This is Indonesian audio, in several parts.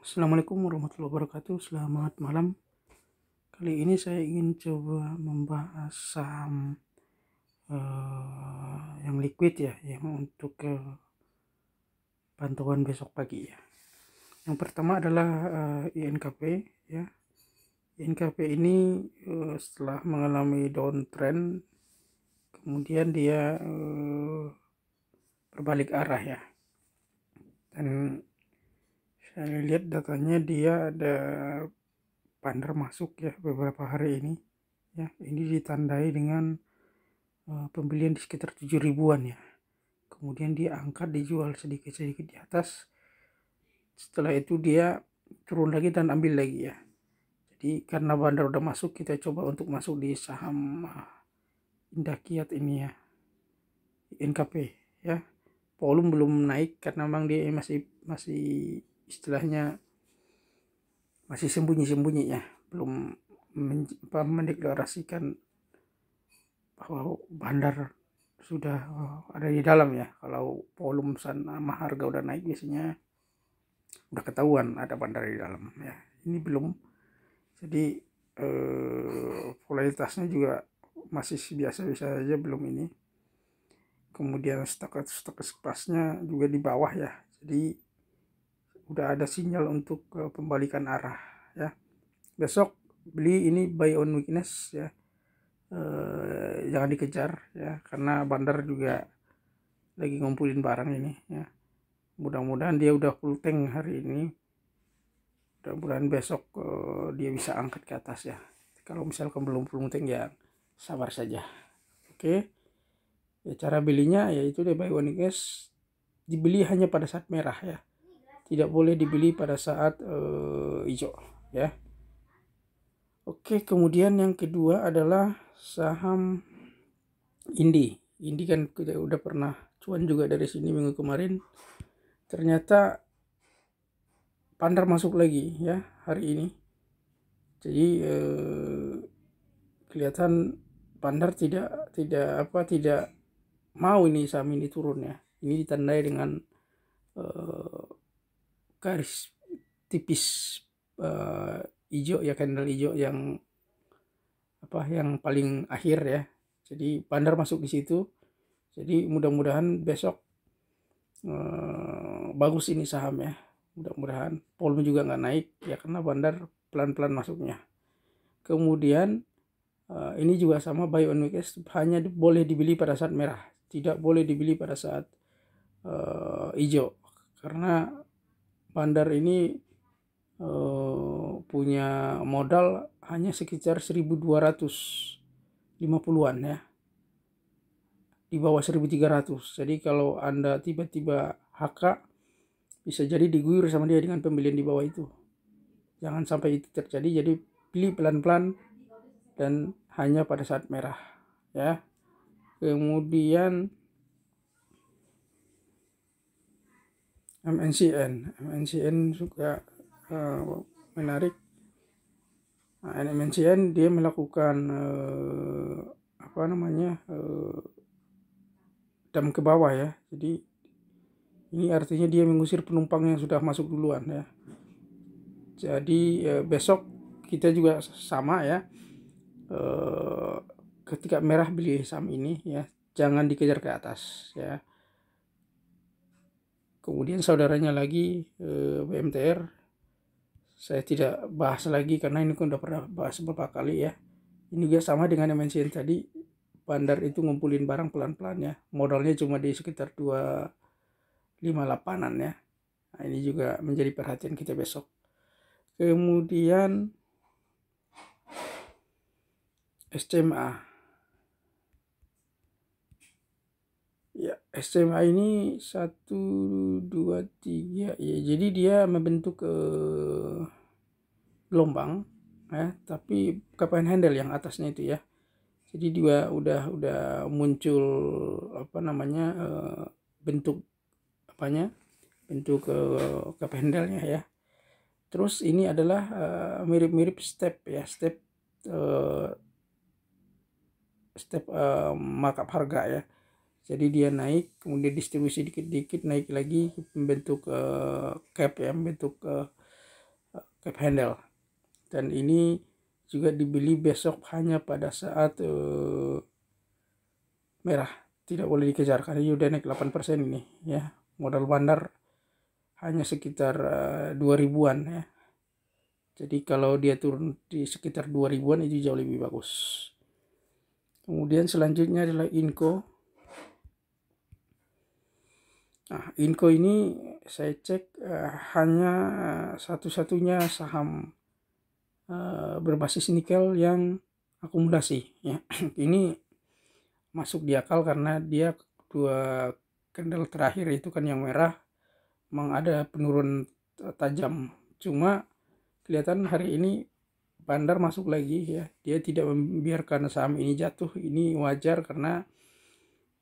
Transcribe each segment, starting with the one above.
Assalamualaikum warahmatullahi wabarakatuh. Selamat malam. Kali ini saya ingin coba membahas saham yang liquid ya, yang untuk pantauan besok pagi ya. Yang pertama adalah INKP ya. INKP ini setelah mengalami downtrend, kemudian dia berbalik arah ya. Dan saya lihat datanya dia ada bandar masuk ya beberapa hari ini ya. Ini ditandai dengan pembelian di sekitar 7 ribuan ya, kemudian dia angkat dijual sedikit-sedikit di atas, setelah itu dia turun lagi dan ambil lagi ya. Jadi karena bandar udah masuk, kita coba untuk masuk di saham Indah Kiat ini ya, NKP ya. Volume belum naik karena memang dia masih istilahnya masih sembunyi-sembunyi ya, belum mendeklarasikan bahwa bandar sudah ada di dalam ya. Kalau volume sama harga udah naik biasanya udah ketahuan ada bandar di dalam ya. Ini belum, jadi volatilitasnya juga masih biasa-biasa saja, belum ini. Kemudian stok pasnya juga di bawah ya, jadi udah ada sinyal untuk pembalikan arah ya. Besok beli ini buy on weakness ya. Jangan dikejar ya, karena bandar juga lagi ngumpulin barang ini ya. Mudah-mudahan dia udah full tank hari ini, mudah-mudahan besok dia bisa angkat ke atas ya. Kalau misalkan belum full tank ya sabar saja. Oke ya, cara belinya yaitu dia buy one weakness, dibeli hanya pada saat merah ya, tidak boleh dibeli pada saat hijau ya. Oke, kemudian yang kedua adalah saham Indi kan kita udah pernah cuan juga dari sini minggu kemarin. Ternyata bandar masuk lagi ya hari ini. Jadi kelihatan bandar tidak mau ini saham ini turun ya. Ini ditandai dengan garis tipis hijau ya, candle hijau yang yang paling akhir ya. Jadi bandar masuk di situ. Jadi mudah-mudahan besok bagus ini saham ya. Mudah-mudahan volume juga nggak naik ya, karena bandar pelan-pelan masuknya. Kemudian ini juga sama, buy on weakness hanya boleh dibeli pada saat merah, tidak boleh dibeli pada saat hijau, karena bandar ini punya modal hanya sekitar 1250-an ya, di bawah 1300. Jadi kalau Anda tiba-tiba HK, bisa jadi diguyur sama dia dengan pembelian di bawah itu. Jangan sampai itu terjadi. Jadi pilih pelan-pelan dan hanya pada saat merah ya. Kemudian MNCN juga menarik. MNCN dia melakukan dam ke bawah ya. Jadi ini artinya dia mengusir penumpang yang sudah masuk duluan ya. Jadi besok kita juga sama ya. Ketika merah beli saham ini ya, jangan dikejar ke atas ya. Kemudian saudaranya lagi BMTR, saya tidak bahas lagi karena ini kan udah pernah bahas beberapa kali ya. Ini juga sama dengan MNCN tadi, bandar itu ngumpulin barang pelan-pelan ya. Modalnya cuma di sekitar 258-an ya. Nah, ini juga menjadi perhatian kita besok. Kemudian SCMA. Ya, SCMA ini 1, 2, 3 ya. Jadi dia membentuk gelombang ya, tapi kapan handle yang atasnya itu ya. Jadi dia udah muncul bentuk cup handle-nya ya. Terus ini adalah mirip-mirip step markup harga ya. Jadi dia naik, kemudian distribusi dikit-dikit naik lagi, membentuk cap ya, membentuk cap handle, dan ini juga dibeli besok hanya pada saat merah, tidak boleh dikejar karena ini udah naik 8% ini ya. Modal bandar hanya sekitar 2000-an ya. Jadi kalau dia turun di sekitar 2000-an itu jauh lebih bagus. Kemudian selanjutnya adalah Inco. Nah, Inco ini saya cek hanya satu-satunya saham berbasis nikel yang akumulasi ya. Ini masuk di akal karena dia dua candle terakhir itu kan yang merah memang ada penurunan tajam. Cuma kelihatan hari ini bandar masuk lagi ya. Dia tidak membiarkan saham ini jatuh. Ini wajar karena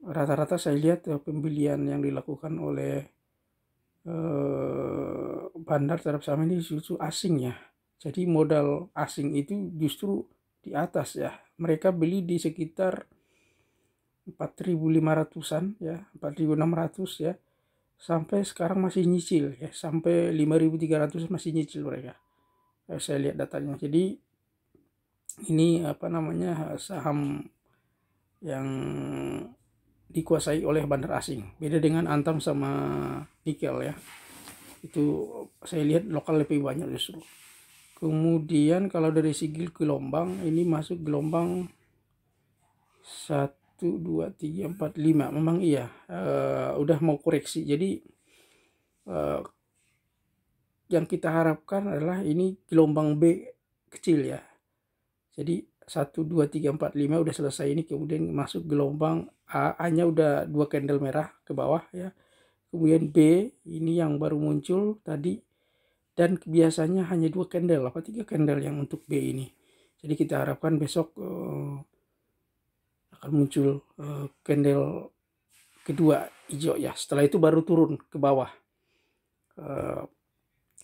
rata-rata saya lihat pembelian yang dilakukan oleh bandar terhadap saham ini justru asing ya. Jadi modal asing itu justru di atas ya. Mereka beli di sekitar 4.500-an ya, 4.600 ya. Sampai sekarang masih nyicil ya, sampai 5.300 masih nyicil mereka. Saya lihat datanya. Jadi ini saham yang dikuasai oleh bandar asing. Beda dengan Antam sama nikel ya. Itu saya lihat lokal lebih banyak justru. Kemudian kalau dari segi gelombang, ini masuk gelombang 1, 2, 3, 4, 5. Memang iya, udah mau koreksi. Jadi yang kita harapkan adalah ini gelombang B kecil ya. Jadi 1, 2, 3, 4, 5 udah selesai ini. Kemudian masuk gelombang A. A-nya udah 2 candle merah ke bawah ya. Kemudian B ini yang baru muncul tadi. Dan biasanya hanya 2 candle, 3 candle yang untuk B ini. Jadi kita harapkan besok akan muncul candle kedua hijau ya. Setelah itu baru turun ke bawah.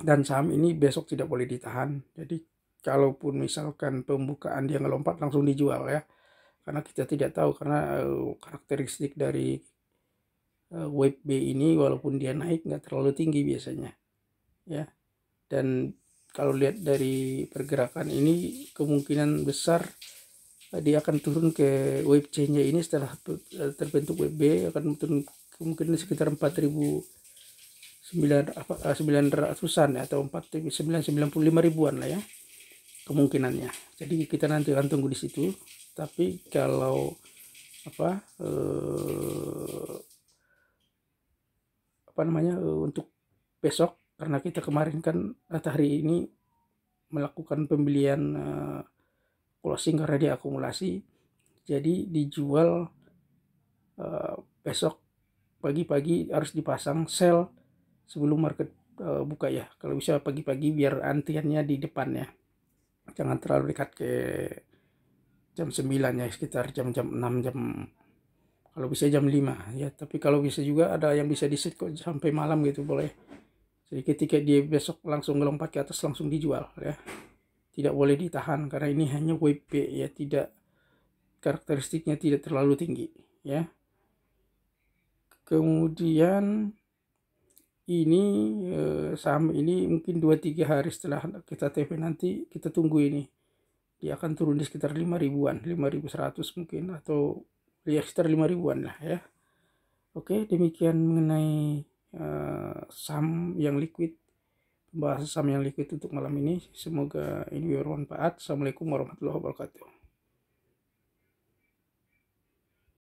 Dan saham ini besok tidak boleh ditahan. Jadi kalaupun misalkan pembukaan dia ngelompat langsung dijual ya. Karena kita tidak tahu, karena karakteristik dari wave B ini walaupun dia naik nggak terlalu tinggi biasanya ya. Dan kalau lihat dari pergerakan ini kemungkinan besar dia akan turun ke wave C-nya ini. Setelah terbentuk wave B akan turun kemungkinan sekitar 4.900-an atau 4.995 ribuan lah ya kemungkinannya. Jadi kita nanti akan tunggu di situ. Tapi kalau untuk besok, karena kita kemarin kan hari ini melakukan pembelian closing karena dia akumulasi, jadi dijual besok pagi-pagi harus dipasang sell sebelum market buka ya. Kalau bisa pagi-pagi biar antriannya di depan ya, jangan terlalu dekat ke jam 9 ya, sekitar jam-jam 6, kalau bisa jam 5 ya. Tapi kalau bisa juga ada yang bisa di-set kok sampai malam gitu boleh. Jadi ketika dia besok langsung melompat ke atas langsung dijual ya. Tidak boleh ditahan karena ini hanya WP ya, tidak, karakteristiknya tidak terlalu tinggi ya. Kemudian ini saham ini mungkin 2-3 hari setelah kita TP nanti kita tunggu ini. Dia akan turun di sekitar 5.000-an, 5.100 mungkin, atau ya sekitar 5.000-an lah ya. Oke, demikian mengenai saham yang liquid, pembahasan saham yang liquid untuk malam ini. Semoga ini bermanfaat. Assalamualaikum warahmatullahi wabarakatuh.